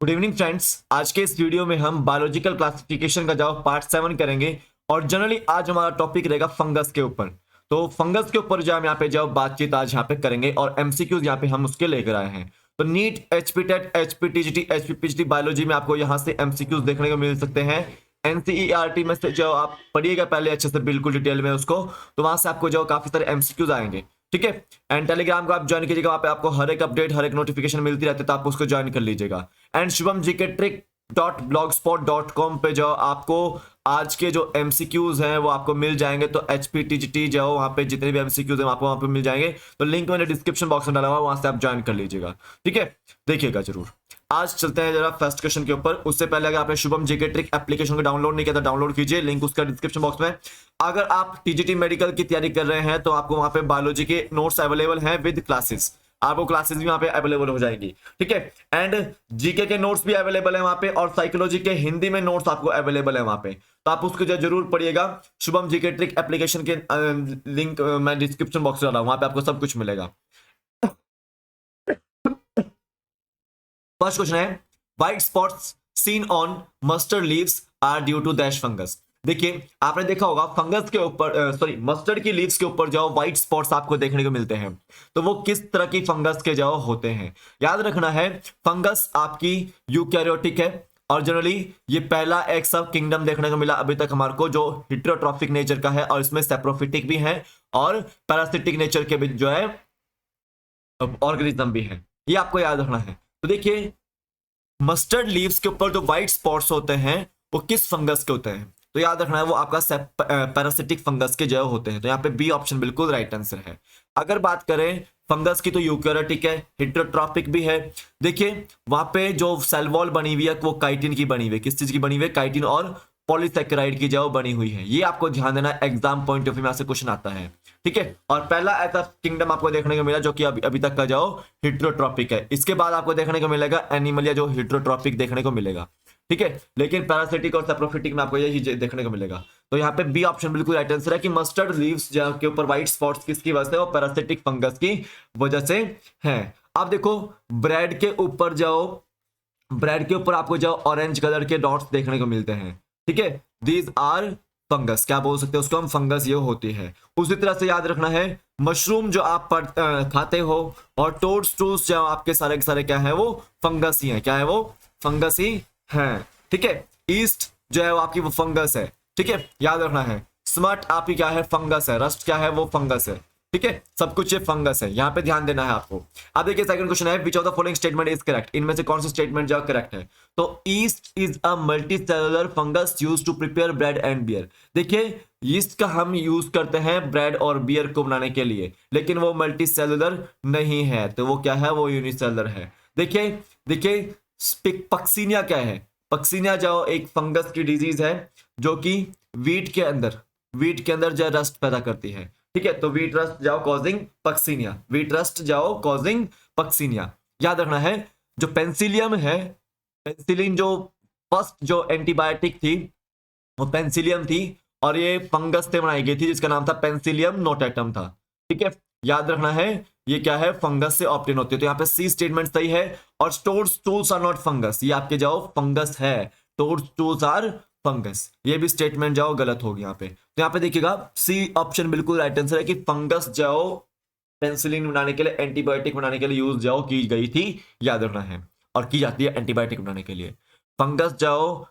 Good evening friends. आज के इस वीडियो में हम बायोलॉजिकल क्लासिफिकेशन का जवाब पार्ट 7 करेंगे और जनरली आज हमारा टॉपिक रहेगा फंगस के ऊपर। तो फंगस के ऊपर जो हम यहाँ पे जवाब बातचीत आज यहाँ पे करेंगे और एमसीक्यूज यहाँ पे हम उसके लेकर आए हैं। तो NEET, HP TET, HP TGT, HP PhD biology में आपको यहाँ से एमसीक्यूज देखने को मिल सकते हैं। एनसीईआरटी में से जो आप पढ़िएगा पहले अच्छे से बिल्कुल डिटेल में उसको, तो वहां से आपको जो काफी सारे एमसीक्यूज आएंगे। ठीक है। एंड टेलीग्राम को आप ज्वाइन कीजिएगा, वहां पे आपको हर एक अपडेट हर एक नोटिफिकेशन मिलती रहती है, तो आप उसको ज्वाइन कर लीजिएगा। And Shubham GK trick .blogspot.com पे जो आपको आज के जो एमसीक्यूज हैं वो आपको मिल जाएंगे। तो एचपी टीजीटी जो वहां पे जितने भी एमसीक्यूज हैं आपको वहां पे मिल जाएंगे। तो लिंक मैंने डिस्क्रिप्शन बॉक्स में डाला हुआ, वहां से आप ज्वाइन कर लीजिएगा। ठीक है, देखिएगा जरूर। आज चलते हैं जरा फर्स्ट क्वेश्चन के ऊपर। उससे पहले अगर आपने शुभम जीके ट्रिक एप्लीकेशन को डाउनलोड नहीं किया तो डाउनलोड कीजिए, लिंक उसका डिस्क्रिप्शन बॉक्स में। अगर आप टीजीटी मेडिकल की तैयारी कर रहे हैं तो आपको वहां पे बायोलॉजी के नोट्स अवेलेबल हैं विद क्लासेस, आपको क्लासेस भी वहां पे अवेलेबल हो जाएगी। ठीक है। एंड जीके के नोट्स भी अवेलेबल है वहां पे, और साइकोलॉजी के हिंदी में नोट्स आपको अवेलेबल है वहां पे, तो आप उसको जरूर पढ़िएगा। शुभम जीके ट्रिक एप्लीकेशन के लिंक मैं डिस्क्रिप्शन बॉक्स में डाला हूं, वहां पे आपको सब कुछ मिलेगा। फर्स्ट क्वेश्चन है, white spots seen on mustard leaves are due to dash fungus. देखिए, आपने देखा होगा फंगस के ऊपर सॉरी मस्टर्ड की लीव्स के ऊपर जो व्हाइट स्पॉट्स आपको देखने को मिलते हैं, तो वो किस तरह की फंगस के जो होते हैं। याद रखना है, फंगस आपकी यूकैरियोटिक है और जनरली ये पहला एक सब किंगडम देखने को मिला अभी तक हमारे को, जो हिट्रोट्रॉफिक नेचर का है, और इसमें सेप्रोफिटिक भी है और पैरासिटिक नेचर के भी जो है ऑर्गेनिज्म भी है, ये आपको याद रखना है। तो देखिए, मस्टर्ड लीव्स के ऊपर जो व्हाइट स्पॉट्स होते हैं वो किस फंगस के होते हैं, तो याद रखना है वो आपका पैरासिटिक फंगस के जो होते हैं। तो यहाँ पे बी ऑप्शन बिल्कुल राइट आंसर है। अगर बात करें फंगस की तो यूकैरियोटिक है, हिट्रोट्रॉपिक भी है। देखिए, वहां पे जो सेल वॉल बनी हुई है वो काइटिन की बनी हुई है। किस चीज की बनी हुई है? काइटिन और पॉलीसेकेराइड की जो बनी हुई है। ये आपको ध्यान देना, एग्जाम पॉइंट ऑफ व्यू में से क्वेश्चन आता है। ठीक है। और पहला ऐसा किंगडम आपको देखने को मिला जो कि अभी तक का जाओ हिट्रोट्रॉपिक है। इसके बाद आपको देखने को मिलेगा एनिमल या जो हिट्रोट्रॉपिक देखने को मिलेगा। ठीक है। लेकिन पैरासिटिक और सेप्रोफिटिक में आपको यही देखने को मिलेगा। तो यहाँ पे बी ऑप्शन बिल्कुल राइट आंसर है कि मस्टर्ड लीव्स के ऊपर व्हाइट स्पॉट्स किसकी वजह से? वो पैरासिटिक फंगस की वजह से है। अब देखो, ब्रेड के ऊपर जाओ, ब्रेड के ऊपर आपको जो ऑरेंज कलर के डॉट्स देखने को मिलते हैं। ठीक है, दीज आर फंगस, क्या बोल सकते हैं उसको हम? फंगस ये होती है। उसी तरह से याद रखना है, मशरूम जो आप खाते हो और टोड्स टूल्स जो आपके सारे के सारे क्या है? वो फंगस ही है। क्या है? वो फंगस ही है। ठीक है। ईस्ट जो है वो आपकी वो फंगस है। ठीक है, याद रखना है। स्मट आपकी क्या है? फंगस है। रस्ट क्या है? वो फंगस है। ठीक है, सब कुछ ये फंगस है, यहाँ पे ध्यान देना है आपको। अब देखिए, सेकंड क्वेश्चन है, which of the following statement is correct? इनमें से कौन सा स्टेटमेंट जो करेक्ट है? तो yeast is a multicellular fungus used to prepare bread and beer. देखिए, यीस्ट का हम यूज करते हैं ब्रेड और बियर को बनाने के लिए, लेकिन वो मल्टीसेलुलर नहीं है, तो वो क्या है? वो यूनिसेलुलर है। देखिए देखिए, पक्सीनिया क्या है? पक्सीनिया जो एक फंगस की डिजीज है जो कि वीट के अंदर जो रस्ट पैदा करती है। ठीक है, तो वीट रस्ट जाओ कॉजिंग पक्सीनिया, वीट रस्ट जाओ कॉजिंग पक्सीनिया। याद रखना है, जो पेंसिलियम है, पेंसिलिन जो फर्स्ट जो एंटीबायोटिक थी वो पेंसिलियम थी, और ये फंगस से बनाई गई थी जिसका नाम था पेंसिलियम नोटेटम था। ठीक है, याद रखना है ये क्या है? फंगस से ऑप्टेन होती है। तो यहाँ पे सी स्टेटमेंट सही है। और toadstools are not fungus, ये आपके जाओ फंगस है। टोर्स टूल्स आर फंगस, ये भी स्टेटमेंट जाओ गलत होगी यहाँ पे। तो यहाँ पे देखिएगा, सी ऑप्शन बिल्कुल राइट आंसर है कि फंगस जाओ पेंसिलिन बनाने के लिए, एंटीबायोटिक बनाने के लिए यूज जाओ की गई थी। याद रखना है, और की जाती है एंटीबायोटिक बनाने के लिए। फंगस जाओ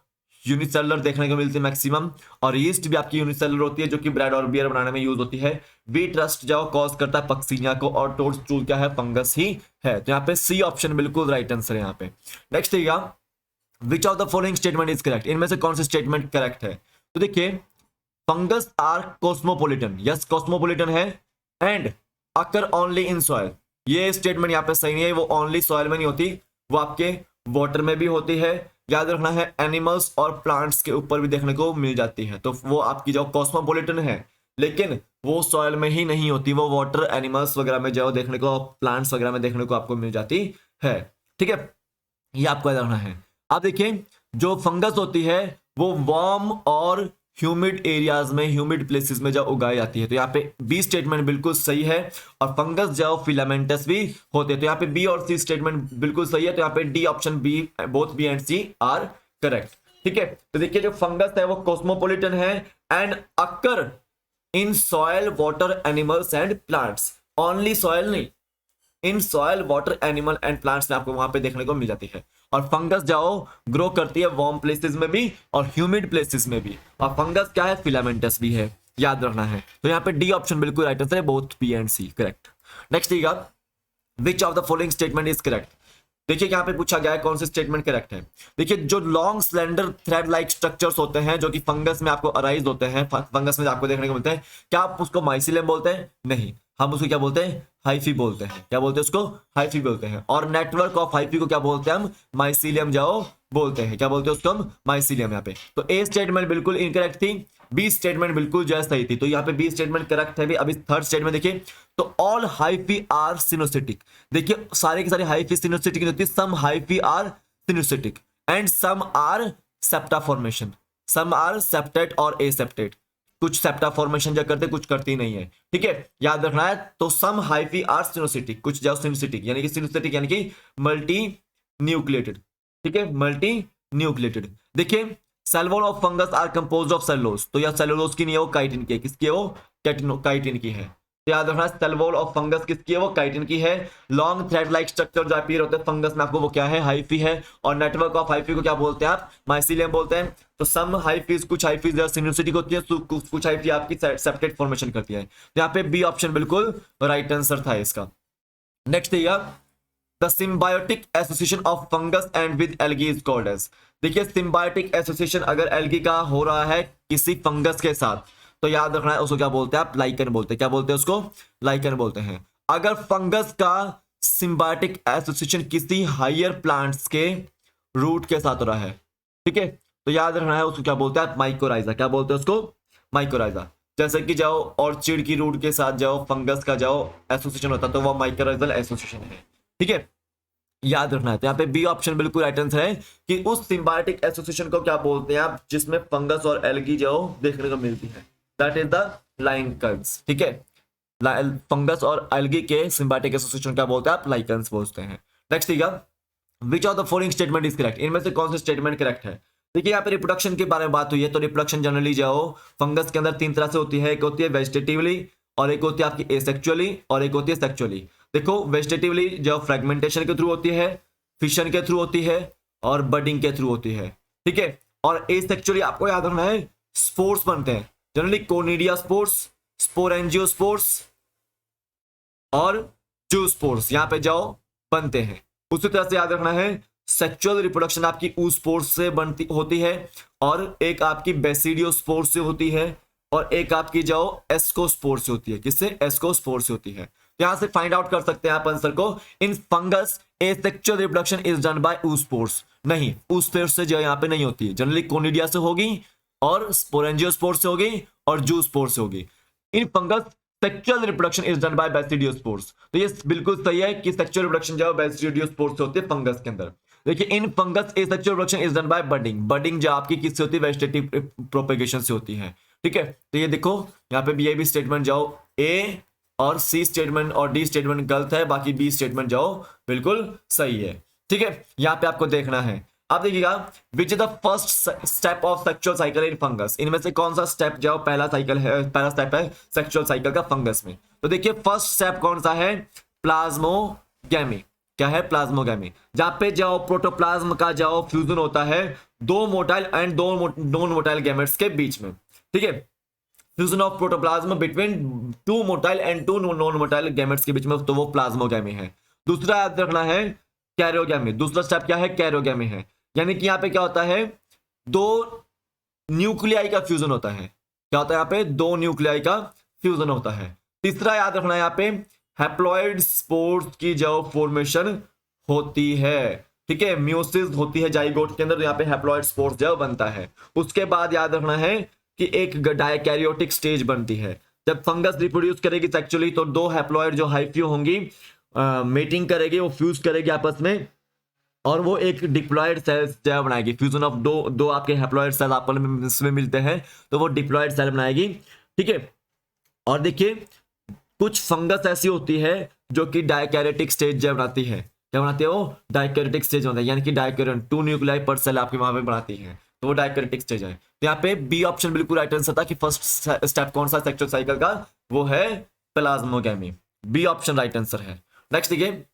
यूनिसेलुलर देखने को मिलती है मैक्सिमम, और यीस्ट भी आपकी यूनिसेलुलर होती है जो कि ब्रेड और बियर बनाने में यूज होती है। वीट रस्ट जाओ कॉज करता है पक्सीनिया को, और टोड्स टूल क्या है? फंगस ही है। तो यहाँ पे सी ऑप्शन बिल्कुल राइट आंसर है यहाँ पे। नेक्स्ट है, which of the following statement is correct? इनमें से कौन सा स्टेटमेंट करेक्ट है? तो देखिए, fungus are cosmopolitan, yes cosmopolitan है, and occur only in soil. ये स्टेटमेंट यहाँ पे सही नहीं है, वो ओनली सॉइल में नहीं होती, वो आपके वाटर में भी होती है। याद रखना है, एनिमल्स और प्लांट्स के ऊपर भी देखने को मिल जाती है। तो वो आपकी जो कॉस्मोपोलिटन है, लेकिन वो सॉइल में ही नहीं होती, वो वाटर एनिमल्स वगैरह में जो देखने को, प्लांट्स वगैरह में देखने को आपको मिल जाती है। ठीक है, ये आपको याद रखना है। अब देखिए, जो फंगस होती है वो वर्म और ह्यूमिड एरियाज में, ह्यूमिड प्लेसेस में जब उगाई जाती है। तो यहाँ पे बी स्टेटमेंट बिल्कुल सही है। और फंगस जो फिलामेंटस भी होते हैं। तो यहाँ पे बी और सी स्टेटमेंट बिल्कुल सही है। तो यहाँ पे D option B, both B and C are correct. ठीक है, तो देखिए जो फंगस है वो कॉस्मोपोलिटन है and occur in soil, water, animals and plants. Only soil नहीं, in soil, water, animal and plants में आपको वहां पे देखने को मिल जाती है। और फंगस जाओ ग्रो करती है वार्म प्लेसेस में भी और ह्यूमिड प्लेसेस में भी। और फंगस क्या है, फिलामेंटस भी है, याद रखना है। तो यहाँ पे डी ऑप्शन बिल्कुल राइट आंसर है, both B and C correct. Next देखिएगा, which of the following statement is correct. देखिए यहाँ पे पूछा गया है कौन सी स्टेटमेंट करेक्ट है। देखिए जो long slender thread like structures होते हैं जो कि फंगस में आपको अराइज होते हैं, फंगस में आपको देखने को मिलते हैं, क्या आप उसको माइसिलियम बोलते हैं? नहीं, हम उसको क्या बोलते हैं, हाइफी बोलते हैं। क्या बोलते हैं उसको, हाइफी बोलते हैं। और नेटवर्क ऑफ हाइफी को क्या बोलते हैं हम, माइसिलियम जाओ बोलते हैं। क्या बोलते हैं उसको हम, माइसिलियम। यहाँ पे तो ए स्टेटमेंट बिल्कुल इनकरेक्ट थी, बी स्टेटमेंट बिल्कुल जो है सही थी। तो यहाँ पे बी स्टेटमेंट करेक्ट है भी। अभी थर्ड स्टेटमेंट देखिए, तो ऑल हाइफी आर सिनोसिटिक। देखिए सारे के सारे हाइफी सिनोसिटिक नहीं होती, some hyphae are coenocytic and some are septa formation, some are septate और एसेप्टेट। कुछ सेप्टा फॉर्मेशन जो करते, कुछ करती नहीं है। ठीक है, याद रखना है। तो सम हाइफी आर सिनोसिटिक, कुछ जाओ सिनोसिटिक, यानी कि सिनोसिटिक यानी कि मल्टी न्यूक्लिएटेड। ठीक है, मल्टी न्यूक्लिएटेड। देखिए cell wall of fungus are composed of cellulose. तो यह सेलुलोज की नहीं है, वो काइटिन की है। किसकी है वो, काइटिन की है। तो याद रखना सेल वॉल ऑफ फंगस किसकी है, वो काइटिन की है। लॉन्ग थ्रेड लाइक स्ट्रक्चर जो अपीयर होते हैं फंगस में आपको, वो क्या है, हाइफी है। और नेटवर्क ऑफ हाइफी को क्या बोलते हैं आप, माइसिलियम बोलते हैं। तो सम हाइफीज, कुछ हाइफीज सिनोसिटिक होती है, कुछ हाइफी आपकी सेप्टेट फॉर्मेशन करती है। तो यहाँ पे बी ऑप्शन बिल्कुल राइट आंसर था इसका। नेक्स्ट देखिएगा, the symbiotic association of fungus and with algae is called as. देखिए सिम्बायोटिक एसोसिएशन अगर एल्गी का हो रहा है किसी फंगस के साथ, तो याद रखना है उसको क्या बोलते हैं आप, लाइकन बोलते हैं। क्या बोलते हैं उसको, लाइकन बोलते हैं। अगर फंगस का सिम्बायोटिक एसोसिएशन किसी हायर प्लांट्स के रूट के साथ हो रहा है, ठीक है, तो याद रखना है उसको क्या बोलते हैं आप, माइकोराइजा। क्या बोलते हैं उसको, माइकोराइजा। जैसे कि जाओ ऑर्चिड की रूट के साथ जाओ फंगस का जाओ एसोसिएशन होता है, तो वह माइकोराइजल एसोसिएशन है। ठीक है, याद रखना है। तो यहाँ पे बी ऑप्शन बिल्कुल राइट आंसर है कि उस सिम्बायोटिक एसोसिएशन को क्या बोलते हैं आप, जिसमें फंगस और एल्गी जो देखने को मिलती है, दैट इज द लाइकन्स। ठीक है, फंगस और एल्गी के सिम्बायोटिक एसोसिएशन क्या बोलते हैं आप, लाइकन्स बोलते हैं। नेक्स्ट ठीक है, which of the following statement is correct. इनमें से कौन सा स्टेटमेंट करेक्ट है। देखिए यहाँ पे रिप्रोडक्शन के बारे में बात हुई है। तो रिप्रोडक्शन जनरली जाओ फंगस के अंदर तीन तरह से होती है, एक होती है वेजिटेटिवली, और एक होती है आपकी एसेक्चुअली, और एक होती है सेक्चुअली। देखो वेजिटेटिवली जो फ्रेगमेंटेशन के थ्रू होती है, फिशन के थ्रू होती है, और बडिंग के थ्रू होती है। ठीक है, और एसेक्चुअली आपको याद रखना है स्पोर्स बनते हैं, जनरली कोनिडिया स्पोर्स, स्पोरेंजियोस्पोर्स और जूस्पोर्स यहाँ पे जाओ बनते हैं। उसी तरह से याद रखना है सेक्सुअल रिप्रोडक्शन आपकी ऊस्पोर्स से बनती होती है, और एक आपकी बेसिडियोस्पोर्स से होती है, और एक आपकी जाओ एस्कोस्पोर से होती है। किससे, एस्कोस्पोर से होती है। तो यहां से फाइंड आउट कर सकते हैं आप आंसर को। In fungus asexual reproduction is done by oospores. नहीं, ऊस्पोर्स से जो यहाँ पे नहीं होती है, जनरली कोनिडिया से होगी, और स्पोरेंजियोस्पोर से होगी, और जूस्पोर से होगी। In fungus sexual reproduction is done by basidiospores. तो ये बिल्कुल सही है कि सेक्सुअल रिप्रोडक्शन जो है बेसिडियोस्पोर्स से होती है फंगस के अंदर। देखिए in fungus asexual reproduction is done by budding. Budding जो आपकी किससे होती है, वेजिटेटिव प्रोपेगेशन से होती है। ठीक है, तो ये देखो यहाँ पे ये भी स्टेटमेंट जाओ ए और सी स्टेटमेंट और डी स्टेटमेंट गलत है, बाकी बी स्टेटमेंट जाओ बिल्कुल सही है। ठीक है, यहाँ पे आपको देखना है। अब देखिएगा, which is the first step of sexual cycle in fungus. इनमें से कौन सा स्टेप जाओ पहला साइकिल है, पहला स्टेप है सेक्सुअल साइकिल का फंगस में। तो देखिए फर्स्ट स्टेप कौन सा है, प्लाज्मोगैमी। क्या है, प्लाज्मोगैमी, जहां पे जाओ प्रोटोप्लाज्म का जाओ फ्यूजन होता है दो मोटाइल एंड दो नॉन मोटाइल गैमेट्स के बीच में। ठीक है, fusion of protoplasm between two motile and two non motile gametes के बीच में, तो वो प्लाज्मोगैमी है। दूसरा याद रखना है कैरियोगैमी। दूसरा स्टेप क्या है, कैरियोगैमी है। यानी कि यहाँ पे क्या होता है, दो न्यूक्लियाई का फ्यूजन होता है। क्या होता है यहाँ पे, दो न्यूक्लियाई का फ्यूजन होता है। तीसरा याद रखना है यहाँ पे हैप्लॉइड स्पोर्स की जो फॉर्मेशन होती है। ठीक है, म्यूसिस होती है जाइगोट के अंदर, तो यहाँ पे हैप्लॉइड स्पोर्स जो बनता है। उसके बाद याद रखना है कि एक डायकैरियोटिक स्टेज बनती है। जब फंगस रिप्रोड्यूस करेगी सेक्सुअली, तो दो हैप्लॉइड जो हाइफी होंगी मेटिंग करेगी, वो फ्यूज करेगी आपस में, और वो एक डिप्लॉयड सेल्स जो बनाएगी, फ्यूजन ऑफ दो आपके हैप्लॉयड सेल आपस में मिलते हैं तो वो डिप्लॉयड सेल बनाएगी, ठीक है। और देखिए कुछ फंगस ऐसी होती है जो कि डाइकैरियोटिक स्टेज जो बनाती है, क्या बनाती है वो डाइकैरियोटिक स्टेज होता है, यानी कि डाइकैरियन 2 न्यूक्लियाई पर सेल आपके वहां पे बनाती है, तो वो डाइकैरियोटिक स्टेज है। तो यहाँ पे बी ऑप्शन बिल्कुल राइट आंसर था कि फर्स्ट स्टेप कौन सा सेक्सुअल साइकिल का, वो है plasmogamy, B option right answer है। नेक्स्ट देखिए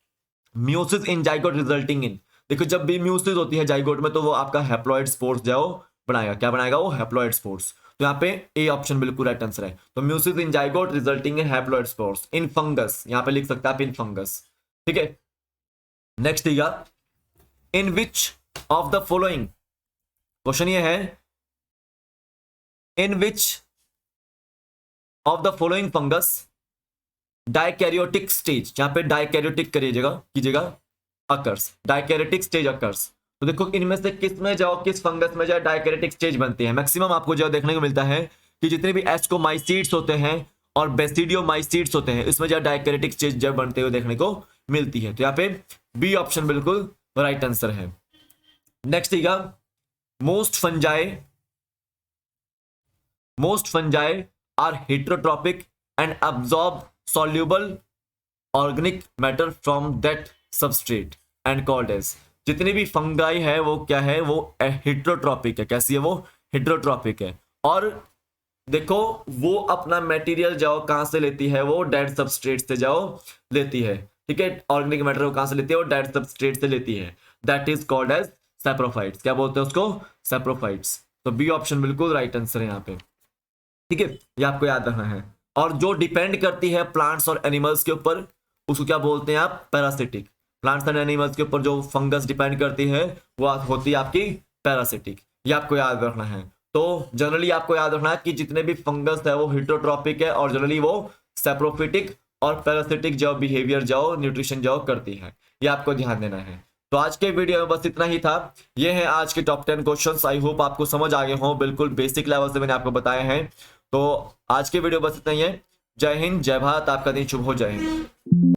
meiosis in zygote resulting in, देखो जब भी म्यूसिस होती है जाइगोट में तो वो आपका हैप्लॉइड स्पोर्स जो बनाएगा, क्या बनाएगा वो हैप्लॉइड स्पोर्स, तो यहाँ पे ए ऑप्शन बिल्कुल राइट आंसर है। तो meiosis in zygote resulting in haploid spores in fungus, यहाँ पे लिख सकते हैं आप इन फंगस, ठीक है। नेक्स्ट दिया in which of the following, question ये है in which of the following fungus dikaryotic stage, यहां पे डाइकैरियोटिक कीजिएगा अकर्स, डाइकैरियोटिक स्टेज अकर्स। तो देखो इनमें से किस में जाओ, किस फंगस में जाओ डाइकैरियोटिक स्टेज बनती है। मैक्सिमम आपको जो देखने को मिलता है कि जितने भी एस्कोमाइसीड्स होते हैं और बेसिडियोमाइसीड्स होते हैं इसमें जो डाइकैरियोटिक स्टेज जब बनते हुए देखने को मिलती है, तो यहाँ पे बी ऑप्शन बिल्कुल राइट आंसर है। नेक्स्ट देगा most fungi are heterotrophic and absorb soluble organic matter from that substrate and called as, जितनी भी फंगाई है वो क्या है, वो हेटेरोट्रॉपिक है, कैसी है वो हेटेरोट्रॉपिक है। और देखो वो अपना मटेरियल जाओ कहां से लेती है, वो डेड सबस्ट्रेट से जाओ लेती है, ठीक है। ऑर्गेनिक मैटर कहां से लेती है, वो डेड सबस्ट्रेट से लेती है, that is called as saprophytes, क्या बोलते हैं उसको सैप्रोफाइट्स। तो बी ऑप्शन बिल्कुल राइट आंसर है यहाँ पे, ठीक है, ये आपको याद रखना है। और जो डिपेंड करती है प्लांट्स और एनिमल्स के ऊपर उसको क्या बोलते हैं आप, पैरासिटिक। प्लांट्स एंड एनिमल्स के ऊपर जो फंगस डिपेंड करती है वो होती है आपकी पैरासिटिक, ये आपको याद रखना है। तो जनरली आपको याद रखना है कि जितने भी फंगस है वो हेटेरोट्रॉपिक है और जनरली वो सैप्रोफिटिक और पैरासिटिक जो बिहेवियर जाओ न्यूट्रिशन जाओ करती है, ये आपको ध्यान देना है। तो आज के वीडियो में बस इतना ही था, ये है आज के टॉप 10 क्वेश्चंस। आई होप आपको समझ आ गए हों, बिल्कुल बेसिक लेवल से मैंने आपको बताया है। तो आज के वीडियो बस इतना ही है। जय हिंद, जय भारत, आपका दिन शुभ हो, जय हिंद।